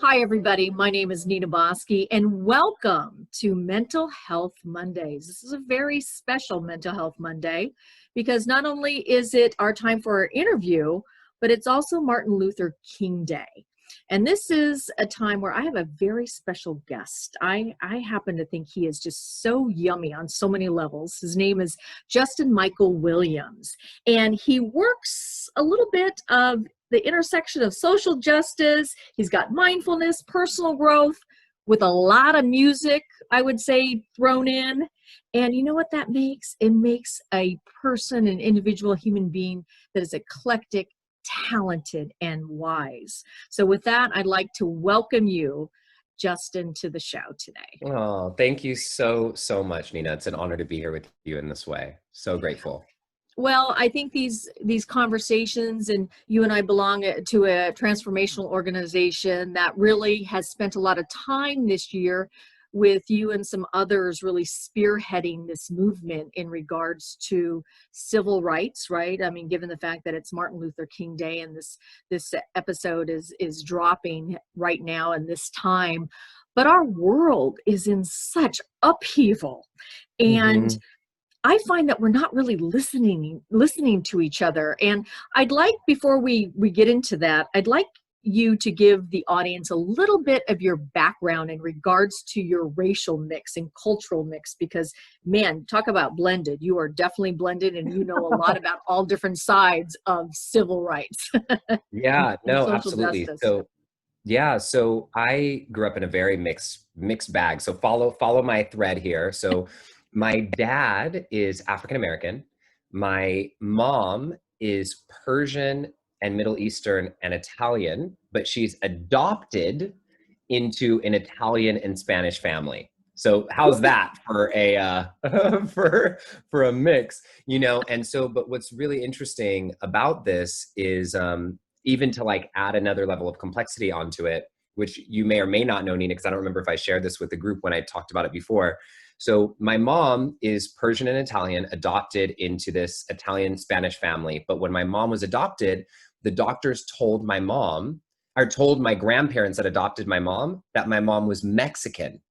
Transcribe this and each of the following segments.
Hi, everybody. My name is Nina Boski, and welcome to Mental Health Mondays. This is a very special Mental Health Monday because not only is it our time for our interview, but it's also Martin Luther King Day. And this is a time where I have a very special guest. I happen to think he is just so yummy on so many levels. His name is Justin Michael Williams, and he works a little bit of the intersection of social justice. He's got mindfulness, personal growth, with a lot of music, I would say, thrown in. And you know what that makes? It makes a person, an individual human being that is eclectic, talented, and wise. So with that, I'd like to welcome you, Justin, to the show today. Oh, thank you so much, Nina. It's an honor to be here with you in this way. So grateful. Well, I think these conversations, and you and I belong to a transformational organization that really has spent a lot of time this year with you and some others really spearheading this movement in regards to civil rights, right? I mean, given the fact that it's Martin Luther King Day and this episode is dropping right now in this time, but our world is in such upheaval. And hmm I find that we're not really listening to each other. And I'd like, before we get into that, I'd like you to give the audience a little bit of your background in regards to your racial mix and cultural mix, because man, talk about blended. You are definitely blended, and you know a lot about all different sides of civil rights Yeah, and no, social absolutely. justice. So I grew up in a very mixed bag. So follow my thread here. So my dad is African American. My mom is Persian and Middle Eastern and Italian, but she's adopted into an Italian and Spanish family. So how's that for a for a mix, you know? And so, but what's really interesting about this is even to like add another level of complexity onto it, which you may or may not know, Nina, because I don't remember if I shared this with the group when I talked about it before. So my mom is Persian and Italian, adopted into this Italian Spanish family. But when my mom was adopted, the doctors told my mom, or told my grandparents that adopted my mom, that my mom was Mexican. Oh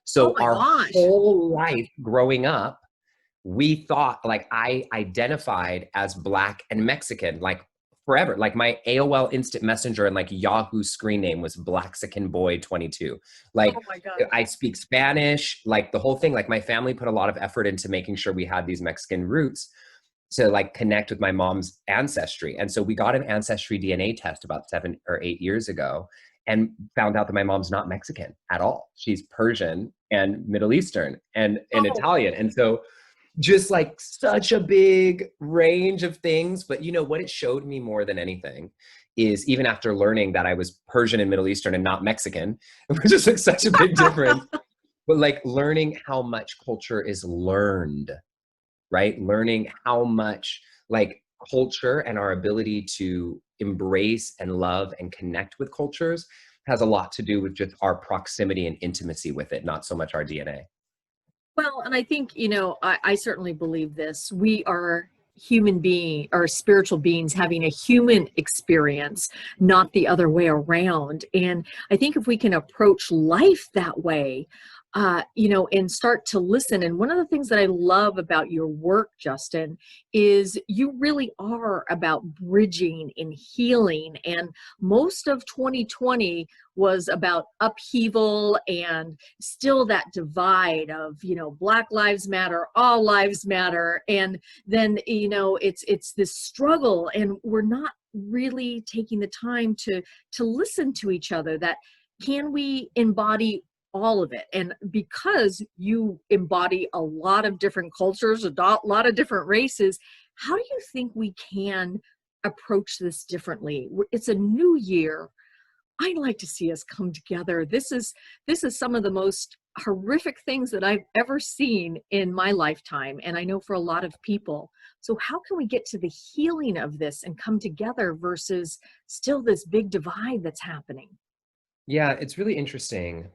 So my our gosh. whole life growing up, we thought, like, I identified as Black and Mexican, like forever. Like my AOL Instant Messenger and like Yahoo screen name was Blaxican Boy 22. Oh Like my gosh. I speak Spanish, like the whole thing. Like my family put a lot of effort into making sure we had these Mexican roots to like connect with my mom's ancestry. And so we got an ancestry DNA test about 7 or 8 years ago and found out that my mom's not Mexican at all. She's Persian and Middle Eastern and Oh, Italian. And so just like such a big range of things. But you know what it showed me more than anything is, even after learning that I was Persian and Middle Eastern and not Mexican, which is like such a big difference, but like learning how much culture is learned, right? Learning how much like culture and our ability to embrace and love and connect with cultures has a lot to do with just our proximity and intimacy with it, not so much our DNA. well, and I think, I certainly believe this. We are human being or spiritual beings having a human experience, not the other way around. And I think if we can approach life that way, and start to listen. And one of the things that I love about your work, Justin, is you really are about bridging and healing. And most of 2020 was about upheaval and still that divide of, Black Lives Matter, all lives matter. And then, it's this struggle, and we're not really taking the time to listen to each other. That can we embody all of it? And because you embody a lot of different cultures, lot of different races, how do you think we can approach this differently? It's a new year. I'd like to see us come together. This is some of the most horrific things that I've ever seen in my lifetime, and I know for a lot of people. So how can we get to the healing of this and come together versus still this big divide that's happening? Yeah, it's really interesting.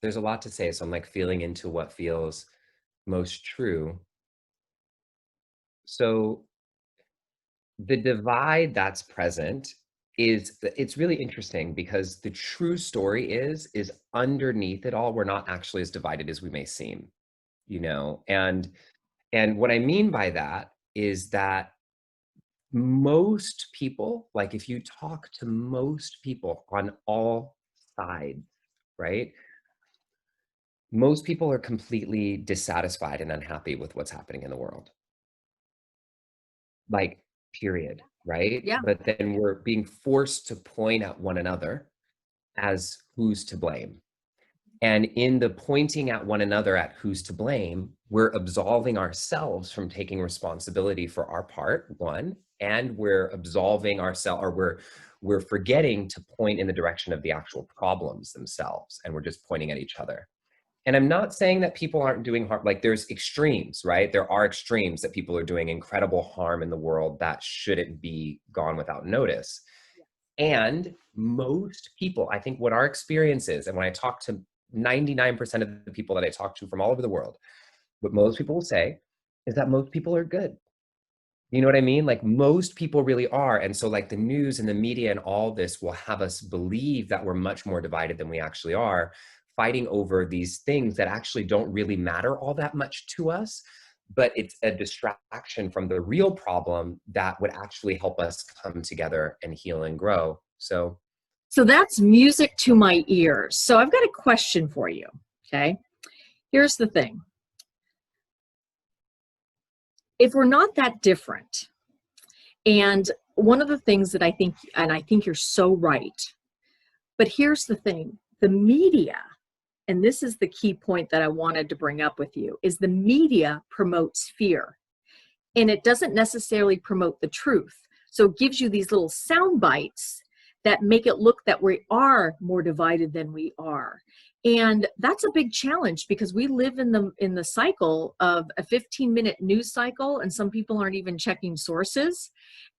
There's a lot to say, so I'm like feeling into what feels most true. So the divide that's present is it's really interesting because the true story is underneath it all, we're not actually as divided as we may seem, you know? And what I mean by that is that most people, like if you talk to most people on all sides, right? Most people are completely dissatisfied and unhappy with what's happening in the world. Like, period, right? Yeah. But then we're being forced to point at one another as who's to blame. And in the pointing at one another at who's to blame, we're absolving ourselves from taking responsibility for our part, one, and we're absolving ourselves, or we're forgetting to point in the direction of the actual problems themselves, and we're just pointing at each other. And I'm not saying that people aren't doing harm, like there's extremes, right? There are extremes that people are doing incredible harm in the world that shouldn't be gone without notice. And most people, I think what our experience is, and when I talk to 99% of the people that I talk to from all over the world, what most people will say is that most people are good. You know what I mean? Like most people really are. And so like the news and the media and all this will have us believe that we're much more divided than we actually are, fighting over these things that actually don't really matter all that much to us. But it's a distraction from the real problem that would actually help us come together and heal and grow. So that's music to my ears. So I've got a question for you. Okay. Here's the thing. If we're not that different, and one of the things that I think, and I think you're so right, but here's the thing, the media, and this is the key point that I wanted to bring up with you, is the media promotes fear. And it doesn't necessarily promote the truth. So it gives you these little sound bites that make it look that we are more divided than we are. And that's a big challenge because we live in the cycle of a 15-minute news cycle, and some people aren't even checking sources.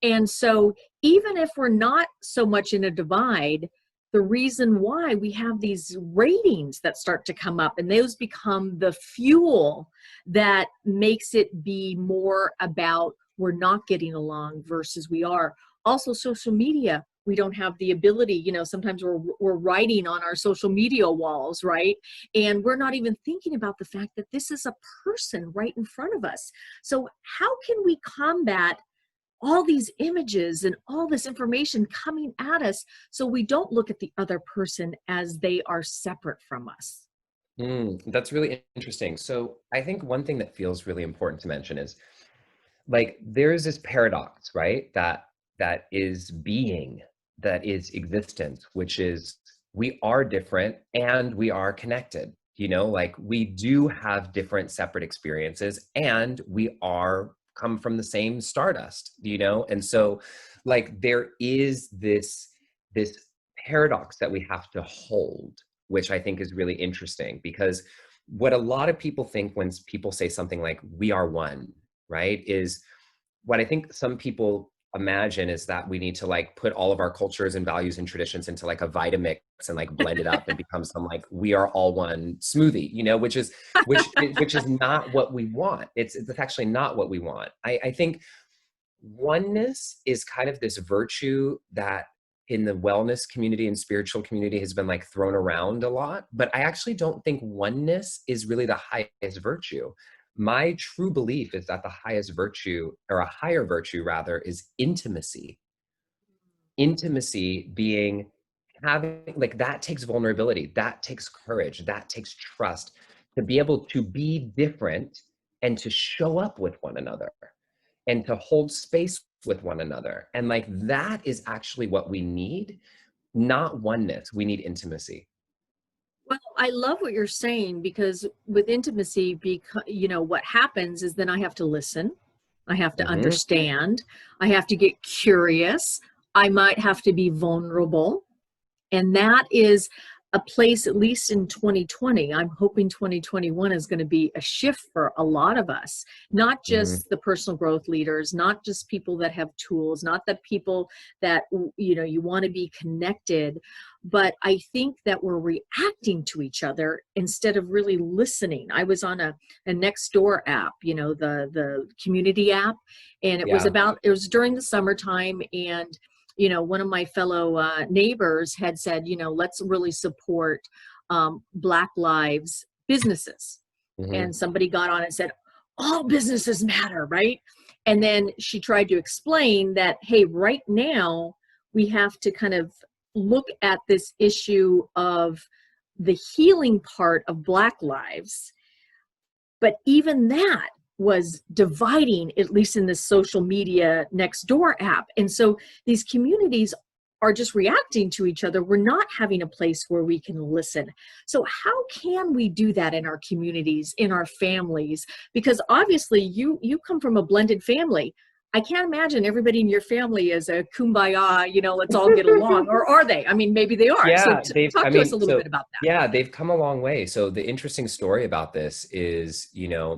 And so even if we're not so much in a divide, the reason why we have these ratings that start to come up, and those become the fuel that makes it be more about we're not getting along versus we are. Also, social media, we don't have the ability, you know, sometimes we're writing on our social media walls, right? And we're not even thinking about the fact that this is a person right in front of us. So how can we combat all these images and all this information coming at us so we don't look at the other person as they are separate from us? That's really interesting. So I think one thing that feels really important to mention is like there's this paradox, right? That is being, that is existence, which is we are different and we are connected. You know, like we do have different separate experiences and we are come from the same stardust, you know? And so like there is this paradox that we have to hold, which I think is really interesting because what a lot of people think when people say something like we are one, right, is what I think some people imagine is that we need to like put all of our cultures and values and traditions into like a Vitamix and like blend it up and become some like we are all one smoothie, you know, which is not what we want. It's actually not what we want. I think oneness is kind of this virtue that in the wellness community and spiritual community has been like thrown around a lot, but I actually don't think oneness is really the highest virtue. My true belief is that the highest virtue, or a higher virtue rather, is intimacy. Intimacy being having like that takes vulnerability, that takes courage, that takes trust to be able to be different and to show up with one another and to hold space with one another. And like that is actually what we need, not oneness. We need intimacy. Well, I love what you're saying because with intimacy, because you know what happens is then I have to listen, I have to Hmm. understand, I have to get curious, I might have to be vulnerable. And that is a place, at least in 2020. I'm hoping 2021 is going to be a shift for a lot of us, not Hmm. just the personal growth leaders, not just people that have tools, not the people that, you know, you want to be connected. But I think that we're reacting to each other instead of really listening. I was on a Nextdoor app, you know, the community app, and it was Yeah. about, it was during the summertime, and one of my fellow neighbors had said, let's really support Black lives businesses. Hmm. And somebody got on and said, all businesses matter, right? And then she tried to explain that, hey, right now we have to kind of look at this issue of the healing part of Black lives. But even that was dividing, at least in the social media next door app. And so these communities are just reacting to each other. We're not having a place where we can listen. So how can we do that in our communities, in our families? Because obviously you come from a blended family. I can't imagine everybody in your family is a kumbaya, let's all get along. Or are they? I mean, maybe they are. So Yeah, talk to us a little bit about that. yeah, they've come a long way. So the interesting story about this is,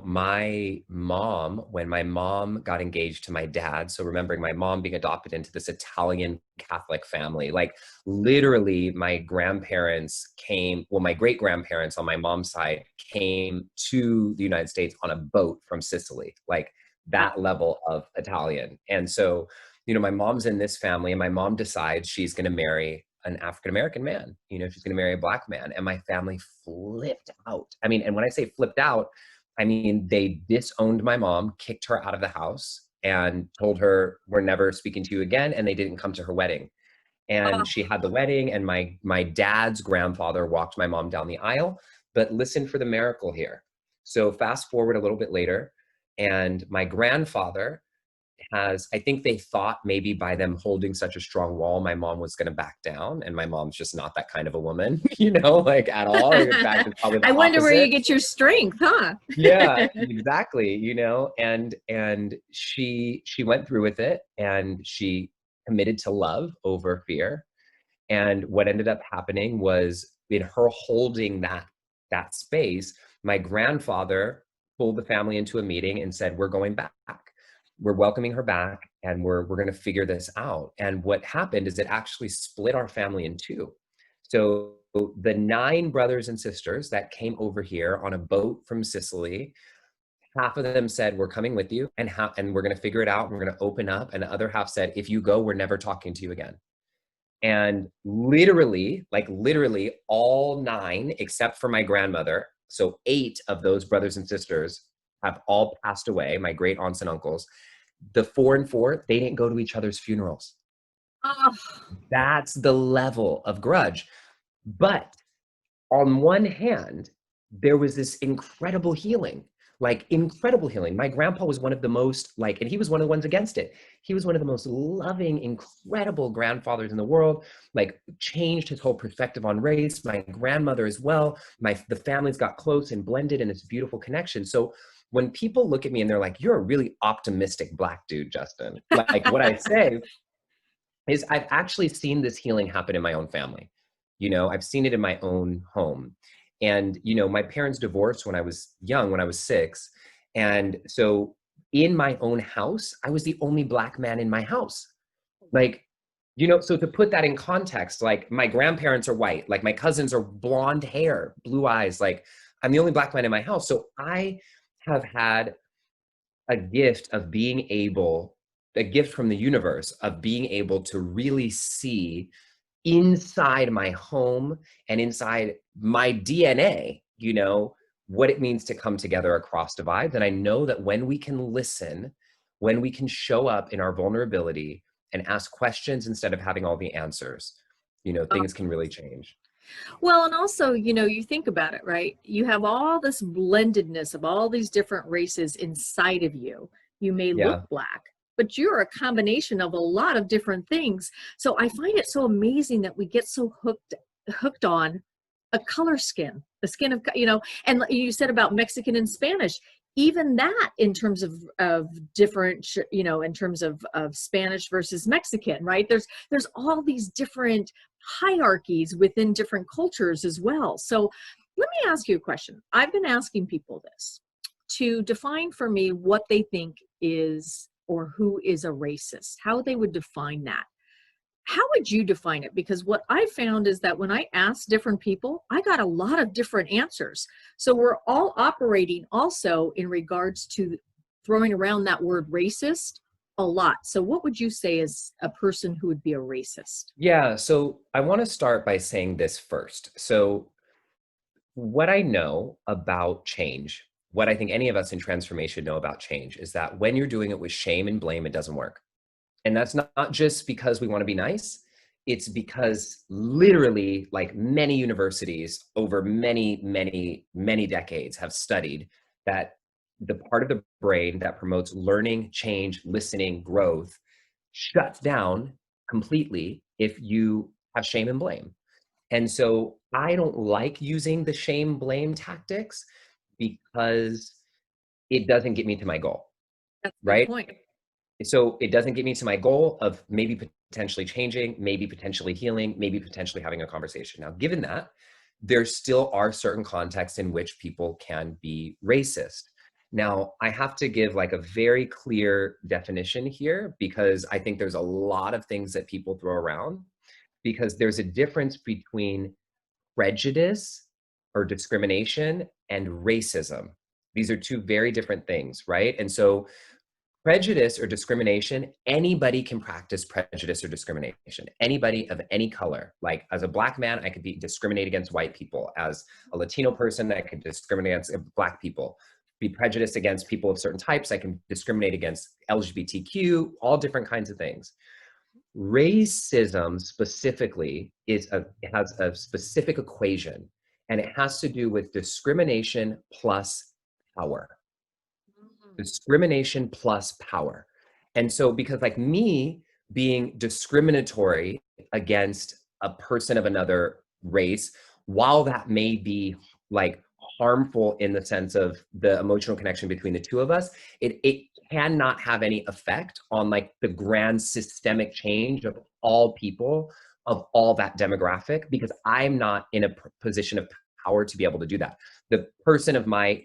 my mom, when my mom got engaged to my dad, so remembering my mom being adopted into this Italian Catholic family, like literally my grandparents came, well, my great grandparents on my mom's side came to the United States on a boat from Sicily, like that level of Italian. And so, my mom's in this family, and my mom decides she's going to marry an African American man. She's going to marry a Black man. And my family flipped out. I mean, and when I say flipped out, I mean, they disowned my mom, kicked her out of the house, and told her, we're never speaking to you again. And they didn't come to her wedding. And she had the wedding, and my dad's grandfather walked my mom down the aisle. But listen for the miracle here. So fast forward a little bit later, and my grandfather I think they thought maybe by them holding such a strong wall, my mom was going to back down. And my mom's just not that kind of a woman, like at all. In fact, it's probably the I wonder where you opposite. get your strength, huh? Yeah, exactly. And she went through with it, and she committed to love over fear. And what ended up happening was, in her holding that space, my grandfather pulled the family into a meeting and said, we're going back. We're welcoming her back, and we're going to figure this out. And what happened is it actually split our family in two. So the 9 brothers and sisters that came over here on a boat from Sicily, half of them said, we're coming with you, and we're going to figure it out. And we're going to open up. And the other half said, if you go, we're never talking to you again. And literally, all 9, except for my grandmother, so 8 of those brothers and sisters have all passed away, my great aunts and uncles. The 4 and 4, they didn't go to each other's funerals. Oh. That's the level of grudge. But on one hand, there was this incredible healing. My grandpa was one of the most, and he was one of the ones against it. He was one of the most loving, incredible grandfathers in the world, changed his whole perspective on race. My grandmother as well. The families got close and blended in this beautiful connection. So when people look at me and they're like, you're a really optimistic Black dude, Justin, what I say is I've actually seen this healing happen in my own family. I've seen it in my own home. And, my parents divorced when I was young, when I was 6. And so in my own house, I was the only Black man in my house. So to put that in context, my grandparents are white, my cousins are blonde hair, blue eyes, I'm the only Black man in my house. So I have had a gift from the universe of being able to really see inside my home and inside my DNA, what it means to come together across divides. And I know that when we can listen, when we can show up in our vulnerability and ask questions instead of having all the answers, things can really change. Well, and also, you think about it, right? You have all this blendedness of all these different races inside of you. You may look Yeah. Black, but you're a combination of a lot of different things. So I find it so amazing that we get so hooked on a color skin, the skin of, and you said about Mexican and Spanish, even that in terms of different, in terms of Spanish versus Mexican, right? There's all these different hierarchies within different cultures as well. So let me ask you a question. I've been asking people this to define for me what they think is or who is a racist, how they would define that. How would you define it? Because what I found is that when I asked different people, I got a lot of different answers. So we're all operating also in regards to throwing around that word racist a lot. So what would you say is a person who would be a racist? Yeah, so I want to start by saying this first. So, what I know about change, what I think any of us in transformation know about change, is that when you're doing it with shame and blame, it doesn't work. And that's not just because we want to be nice. It's because literally, like many universities over many, many, many decades have studied that the part of the brain that promotes learning, change, listening, growth shuts down completely if you have shame and blame. And so I don't like using the shame blame tactics because it doesn't get me to my goal, That's a good right? point. So it doesn't get me to my goal of maybe potentially changing, maybe potentially healing, maybe potentially having a conversation. Now, given that, there still are certain contexts in which people can be racist. Now, I have to give like a very clear definition here because I think there's a lot of things that people throw around because there's a difference between prejudice or discrimination and racism. These are two very different things, right? And so prejudice or discrimination, anybody can practice prejudice or discrimination. Anybody of any color. Like as a Black man, I could discriminate against white people. As a Latino person, I could discriminate against Black people. Be prejudiced against people of certain types. I can discriminate against LGBTQ, all different kinds of things. Racism specifically has a specific equation, and it has to do with discrimination plus power. Discrimination plus power. And so, because like me being discriminatory against a person of another race, while that may be like harmful in the sense of the emotional connection between the two of us, it cannot have any effect on like the grand systemic change of all people of all that demographic, because I'm not in a position of power to be able to do that. The person of my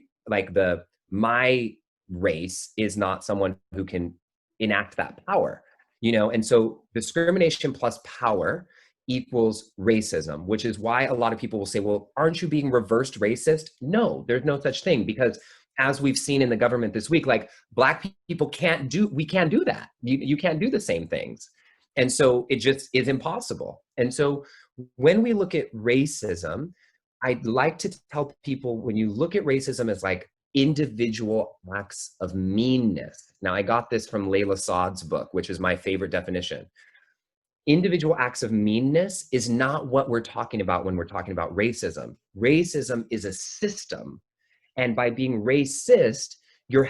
race is not someone who can enact that power, you know? And so discrimination plus power equals racism, which is why a lot of people will say, well, aren't you being reversed racist? No, there's no such thing, because as we've seen in the government this week, like Black people we can't do that. You can't do the same things. And so it just is impossible. And so when we look at racism, I'd like to tell people, when you look at racism as like individual acts of meanness. Now, I got this from Layla Saad's book, which is my favorite definition. Individual acts of meanness is not what we're talking about when we're talking about racism. Racism is a system. And by being racist, you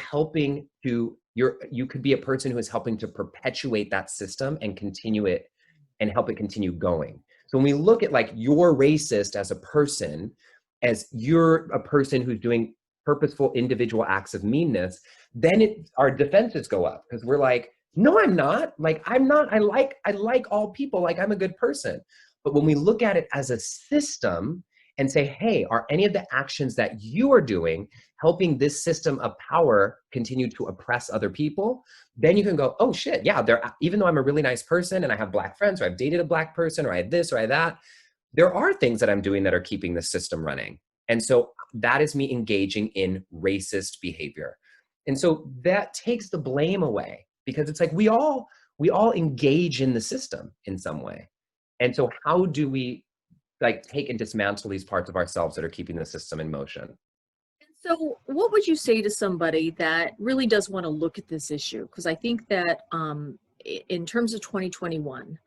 could be a person who is helping to perpetuate that system and continue it and help it continue going. So when we look at like you're racist as a person, as you're a person who's doing purposeful individual acts of meanness, then our defenses go up, because we're like, no, I'm not. Like, I'm not. I like all people. Like, I'm a good person. But when we look at it as a system and say, hey, are any of the actions that you are doing helping this system of power continue to oppress other people? Then you can go, oh shit, yeah, even though I'm a really nice person and I have Black friends, or I've dated a Black person, or I have this or I have that, there are things that I'm doing that are keeping the system running. And so that is me engaging in racist behavior. And so that takes the blame away, because it's like we all engage in the system in some way. And so how do we like take and dismantle these parts of ourselves that are keeping the system in motion? So, what would you say to somebody that really does want to look at this issue? Because I think that in terms of 2021,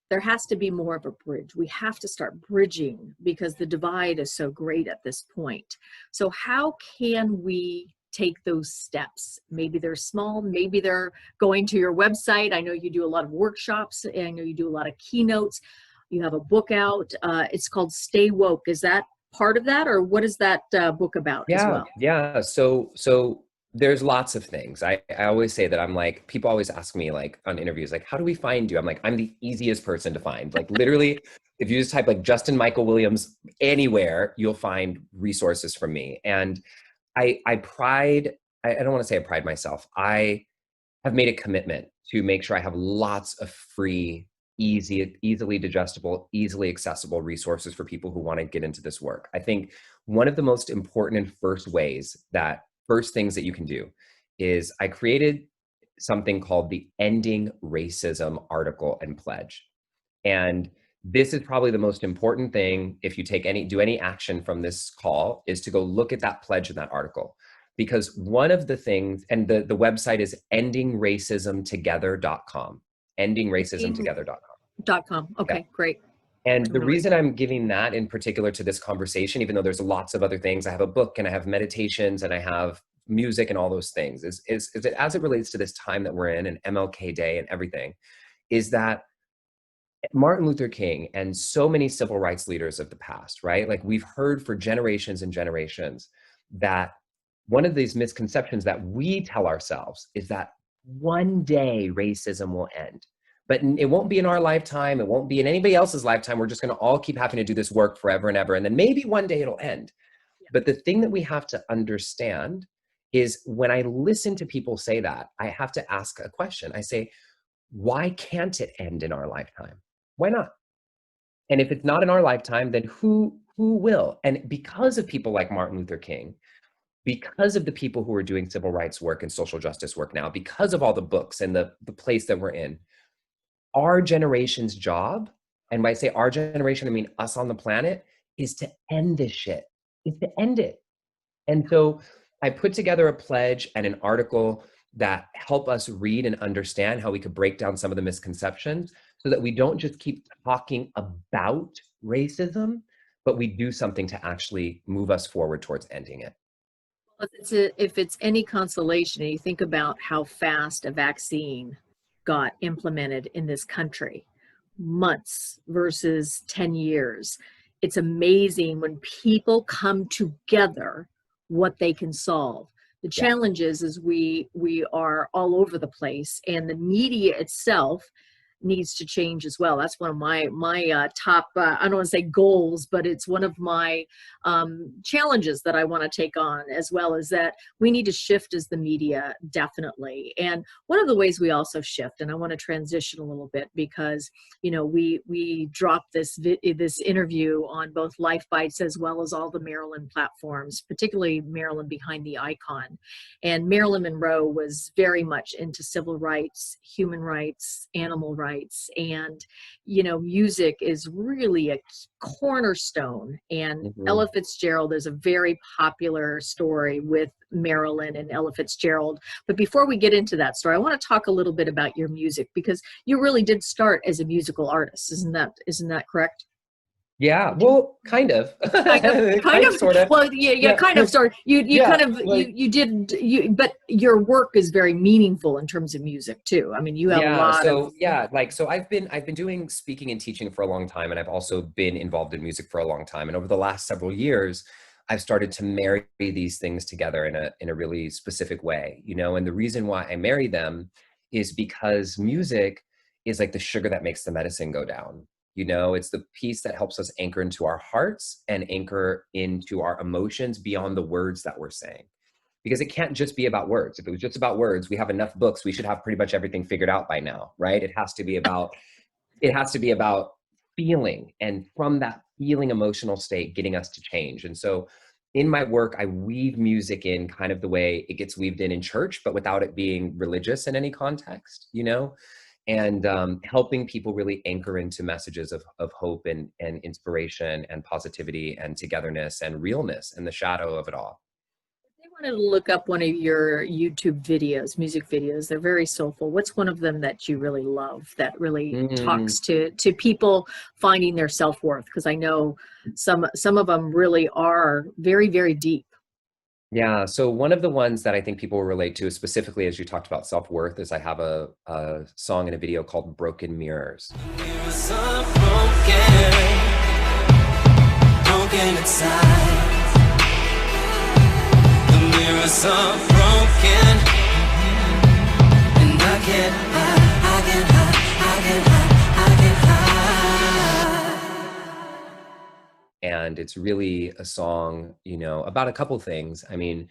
there has to be more of a bridge. We have to start bridging because the divide is so great at this point. So how can we take those steps? Maybe they're small, maybe they're going to your website. I know you do a lot of workshops, and I know you do a lot of keynotes. You have a book out. It's called Stay Woke. Is that part of that, or what is that book about as Yeah, well? yeah. So there's lots of things. I always say that I'm like, people always ask me like on interviews, like, how do we find you? I'm like, I'm the easiest person to find. Like literally, if you just type like Justin Michael Williams anywhere, you'll find resources from me. And I don't want to say I pride myself. I have made a commitment to make sure I have lots of free, easily digestible, easily accessible resources for people who want to get into this work. I think one of the most important and first things that you can do is I created something called the Ending Racism article and pledge. And this is probably the most important thing if you do any action from this call, is to go look at that pledge in that article. Because one of the things, and the website is endingracismtogether.com, endingracismtogether.com. Okay, great. And the reason I'm giving that in particular to this conversation, even though there's lots of other things, I have a book and I have meditations and I have music and all those things, is that as it relates to this time that we're in, and MLK Day and everything, is that Martin Luther King and so many civil rights leaders of the past, right? Like, we've heard for generations and generations that one of these misconceptions that we tell ourselves is that one day racism will end. But it won't be in our lifetime. It won't be in anybody else's lifetime. We're just going to all keep having to do this work forever and ever. And then maybe one day it'll end. Yeah. But the thing that we have to understand is, when I listen to people say that, I have to ask a question. I say, why can't it end in our lifetime? Why not? And if it's not in our lifetime, then who will? And because of people like Martin Luther King, because of the people who are doing civil rights work and social justice work now, because of all the books and the place that we're in, our generation's job, and by say our generation, I mean us on the planet, is to end this shit, is to end it. And so I put together a pledge and an article that help us read and understand how we could break down some of the misconceptions, so that we don't just keep talking about racism, but we do something to actually move us forward towards ending it. If it's any consolation, and you think about how fast a vaccine got implemented in this country, months versus 10 years, it's amazing when people come together what they can solve. The challenge is we are all over the place, and the media itself needs to change as well. That's one of my top, I don't want to say goals, but it's one of my challenges that I want to take on, as well as that we need to shift as the media, definitely. And one of the ways we also shift, and I want to transition a little bit, because we dropped this interview on both Life Bites as well as all the Marilyn platforms, particularly Marilyn Behind the Icon. And Marilyn Monroe was very much into civil rights, human rights, animal rights, and music is really a cornerstone. And Ella Fitzgerald is a very popular story with Marilyn and Ella Fitzgerald. But before we get into that story, I want to talk a little bit about your music, because you really did start as a musical artist. Isn't that correct? Yeah, well, kind of. kind of, sort of. Well, yeah, kind of, sort of. You did, but your work is very meaningful in terms of music too. I mean, you have a lot of. So I've been doing speaking and teaching for a long time, and I've also been involved in music for a long time. And over the last several years, I've started to marry these things together in a really specific way, And the reason why I marry them is because music is like the sugar that makes the medicine go down. It's the piece that helps us anchor into our hearts and anchor into our emotions beyond the words that we're saying. Because it can't just be about words. If it was just about words, we have enough books. We should have pretty much everything figured out by now, right? It has to be about feeling, and from that feeling emotional state, getting us to change. And so in my work, I weave music in kind of the way it gets weaved in church, but without it being religious in any context, and helping people really anchor into messages of hope and inspiration and positivity and togetherness and realness in the shadow of it all. I wanted to look up one of your YouTube videos, music videos. They're very soulful. What's one of them that you really love, that really talks to people finding their self-worth? Because I know some of them really are very, very deep. Yeah, so one of the ones that I think people will relate to, specifically as you talked about self-worth, is I have a song and a video called Broken Mirrors. Mirrors are broken inside. The mirrors are broken, and I can't And it's really a song, about a couple things. I mean,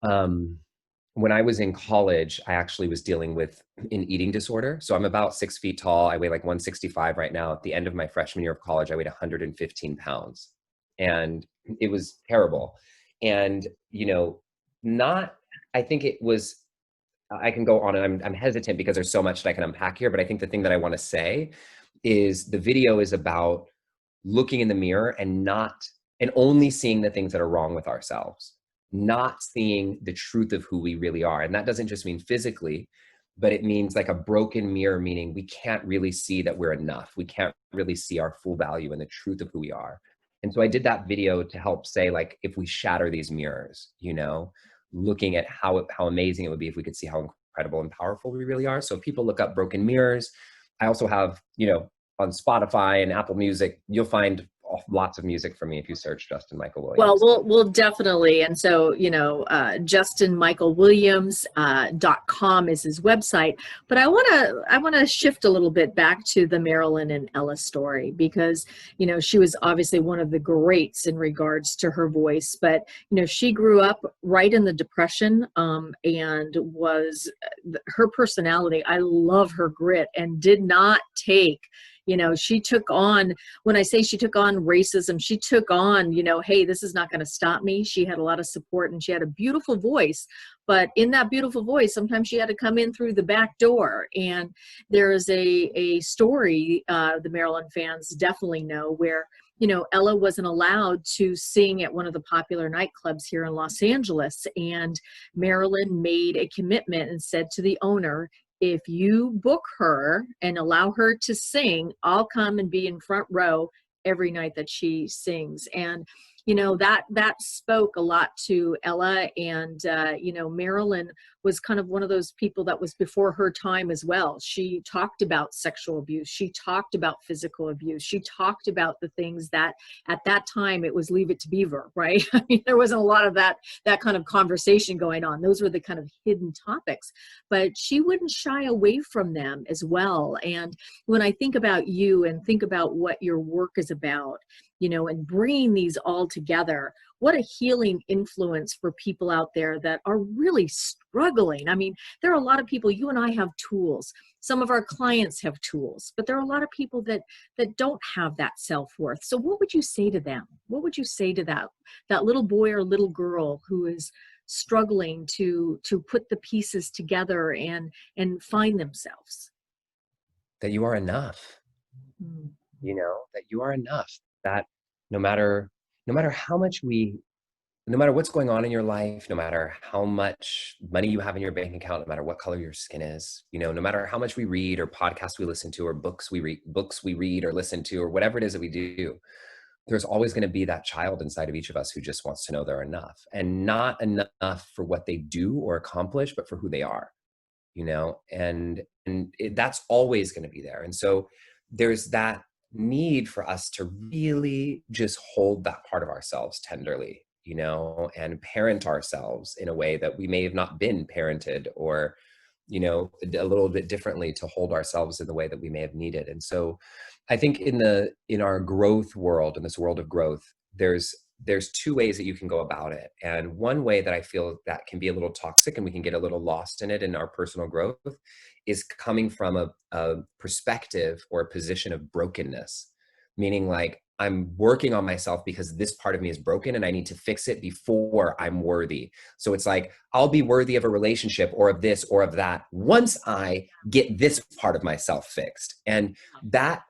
when I was in college, I actually was dealing with an eating disorder. So I'm about 6 feet tall. I weigh like 165 right now. At the end of my freshman year of college, I weighed 115 pounds. And it was terrible. And, I think it was I can go on, and I'm hesitant because there's so much that I can unpack here, but I think the thing that I want to say is the video is about looking in the mirror and only seeing the things that are wrong with ourselves, not seeing the truth of who we really are. And that doesn't just mean physically, but it means like a broken mirror, meaning we can't really see that we're enough. We can't really see our full value and the truth of who we are. And so I did that video to help say, like, if we shatter these mirrors, looking at how amazing it would be if we could see how incredible and powerful we really are. So if people look up broken mirrors, I also have, on Spotify and Apple Music, you'll find lots of music from me if you search Justin Michael Well, Williams. we'll definitely. And so, justinmichaelwilliams.com is his website. But I want to shift a little bit back to the Marilyn and Ella story, because, she was obviously one of the greats in regards to her voice. But, she grew up right in the Depression, and was her personality. I love her grit, and did not take, she took on, when I say she took on racism, she took on, hey, this is not going to stop me. She had a lot of support, and she had a beautiful voice. But in that beautiful voice, sometimes she had to come in through the back door. And there is a story the Marilyn fans definitely know, where, Ella wasn't allowed to sing at one of the popular nightclubs here in Los Angeles. And Marilyn made a commitment and said to the owner, if you book her and allow her to sing, I'll come and be in front row every night that she sings. And, that spoke a lot to Ella. And, Marilyn was kind of one of those people that was before her time as well. She talked about sexual abuse. She talked about physical abuse. She talked about the things that at that time it was Leave It to Beaver, right? I mean, there wasn't a lot of that kind of conversation going on. Those were the kind of hidden topics, but she wouldn't shy away from them as well. And when I think about you and think about what your work is about, and bringing these all together, what a healing influence for people out there that are really struggling. I mean, there are a lot of people, you and I have tools. Some of our clients have tools, but there are a lot of people that don't have that self-worth. So what would you say to them? What would you say to that little boy or little girl who is struggling to put the pieces together and find themselves? That you are enough. Mm. That you are enough, that no matter how much no matter what's going on in your life, no matter how much money you have in your bank account, no matter what color your skin is, no matter how much we read or podcasts we listen to or books we read or listen to or whatever it is that we do, there's always going to be that child inside of each of us who just wants to know they're enough, and not enough for what they do or accomplish, but for who they are, that's always going to be there. And so there's that need for us to really just hold that part of ourselves tenderly, and parent ourselves in a way that we may have not been parented, or, a little bit differently, to hold ourselves in the way that we may have needed. And so I think in our growth world, in this world of growth, there's two ways that you can go about it. And one way that I feel that can be a little toxic and we can get a little lost in it in our personal growth is coming from a perspective or a position of brokenness, meaning like, I'm working on myself because this part of me is broken and I need to fix it before I'm worthy. So it's like, I'll be worthy of a relationship or of this or of that once I get this part of myself fixed. And that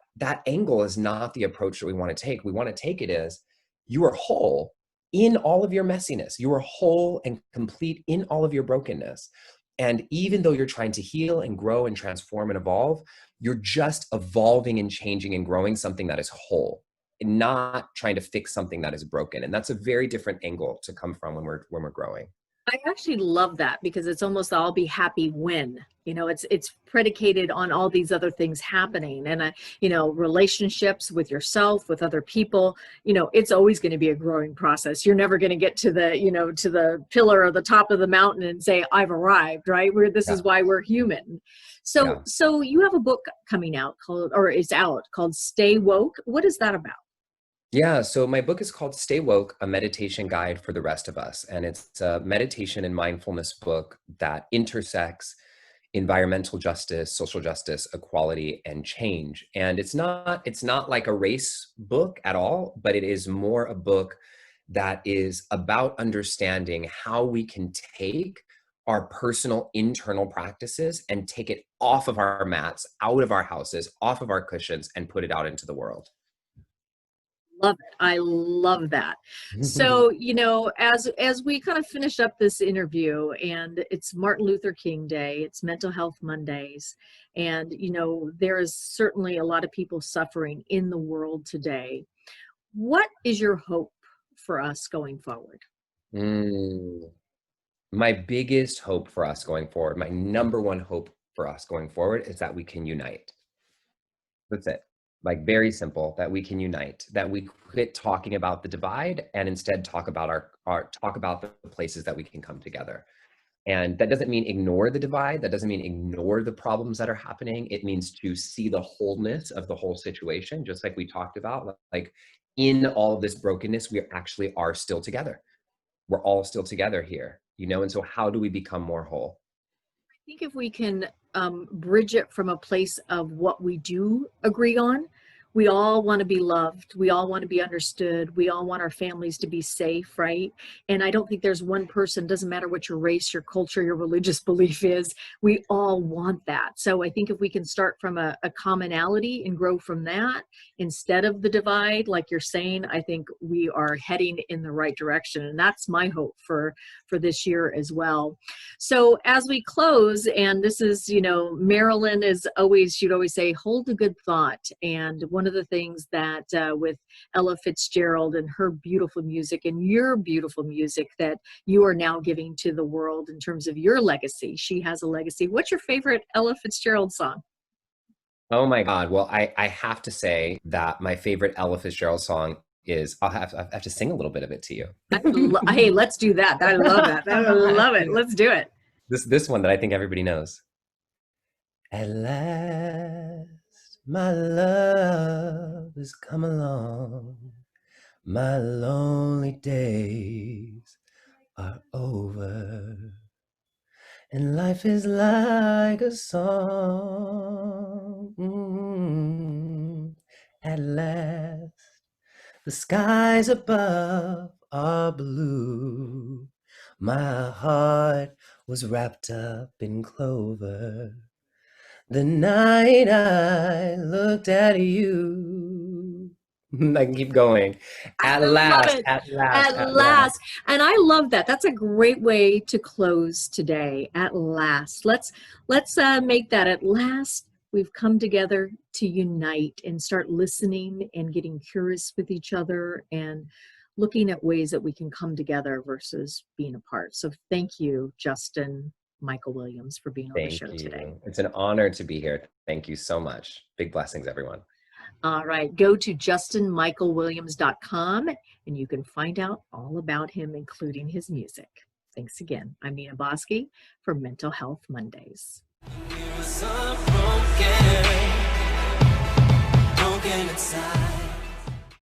angle is not the approach that we want to take. We want to take it as, you are whole in all of your messiness. You are whole and complete in all of your brokenness. And even though you're trying to heal and grow and transform and evolve, you're just evolving and changing and growing something that is whole, and not trying to fix something that is broken. And that's a very different angle to come from when we're growing. I actually love that, because it's almost I'll be happy when, it's predicated on all these other things happening. And, relationships with yourself, with other people, it's always going to be a growing process. You're never going to get to the pillar or the top of the mountain and say, I've arrived, right? This is why we're human. So you have a book coming out called Stay Woke. What is that about? Yeah, so my book is called Stay Woke, A Meditation Guide for the Rest of Us. And it's a meditation and mindfulness book that intersects environmental justice, social justice, equality, and change. And it's not like a race book at all, but it is more a book that is about understanding how we can take our personal internal practices and take it off of our mats, out of our houses, off of our cushions, and put it out into the world. Love it. I love that. So, as we kind of finish up this interview, and it's Martin Luther King Day, it's Mental Health Mondays, and there is certainly a lot of people suffering in the world today. What is your hope for us going forward? My biggest hope for us going forward, my number one hope for us going forward, is that we can unite. That's it. Like, very simple, that we can unite, that we quit talking about the divide and instead talk about talk about the places that we can come together. And that doesn't mean ignore the divide. That doesn't mean ignore the problems that are happening. It means to see the wholeness of the whole situation, just like we talked about. Like, in all of this brokenness, we actually are still together. We're all still together here, and so how do we become more whole? I think if we can bridge it from a place of what we do agree on. We all want to be loved. We all want to be understood. We all want our families to be safe, right? And I don't think there's one person, doesn't matter what your race, your culture, your religious belief is, we all want that. So I think if we can start from a commonality and grow from that instead of the divide, like you're saying, I think we are heading in the right direction. And that's my hope for this year as well. So as we close, and this is, Marilyn is always, she'd always say, hold a good thought. And one of the things that with Ella Fitzgerald and her beautiful music and your beautiful music that you are now giving to the world in terms of your legacy, she has a legacy. What's your favorite Ella Fitzgerald song? Oh my God. Well, I have to say that my favorite Ella Fitzgerald song is, I have to sing a little bit of it to you. Hey, let's do that. I love that. I love it. Let's do it. This one that I think everybody knows. At last, my love has come along. My lonely days are over. And life is like a song. At last, the skies above are blue. My heart was wrapped up in clover the night I looked at you. I can keep going. At last, at last, at last. And I love that. That's a great way to close today. At last. Let's make that at last. We've come together to unite and start listening and getting curious with each other and looking at ways that we can come together versus being apart. So thank you, Justin Michael Williams, for being on the show today. It's an honor to be here. Thank you so much. Big blessings, everyone. All right, go to justinmichaelwilliams.com and you can find out all about him, including his music. Thanks again. I'm Nina Boski for Mental Health Mondays.